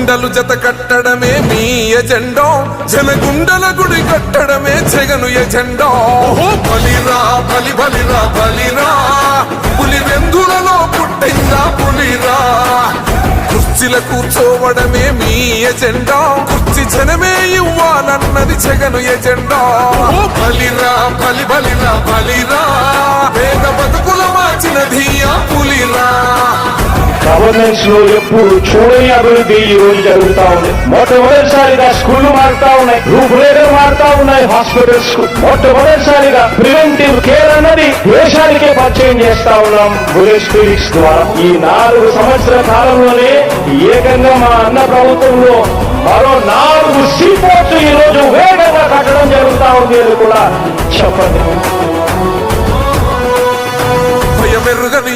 జెండలు జత కట్టడమే మీ ఎజెండా, జనగుండల గుడి కట్టడమే జగను ఎజెండా. బలిరా బలి బలిరా బలిరా, పులి వెందులలో పుట్టిందా పులిరా. కుర్చీల కూర్చోవడమే మీ ఎజెండా, కుర్చీ జనమే ఇవ్వాలన్నది జగను ఎజెండా. బలిరా బలి బలిరా బలిరా, పేద బతుకుల మార్చినది ఆ పులిరా. గవర్నెన్స్ లో ఎప్పుడు చూడని అభివృద్ధి ఈ రోజు జరుగుతా ఉంది. మొట్టమొదటిసారిగా స్కూళ్లు మారుతా ఉన్నాయి, రూపురేఖలు మారుతా ఉన్నాయి. హాస్పిటల్స్ మొట్టమొదటిసారిగా ప్రివెంటివ్ కేర్ అన్నది దేశానికే పరిచయం చేస్తా ఉన్నాం బుల్లెట్ క్లినిక్స్ ద్వారా. ఈ 4 సంవత్సరాల కాలంలోనే ఏకంగా మా అన్న ప్రభుత్వంలో మరో 4 సీపోర్ట్స్ ఈ రోజు వేగంగా కట్టడం జరుగుతా ఉంది అని కూడా చెప్పండి. భయమెరుగని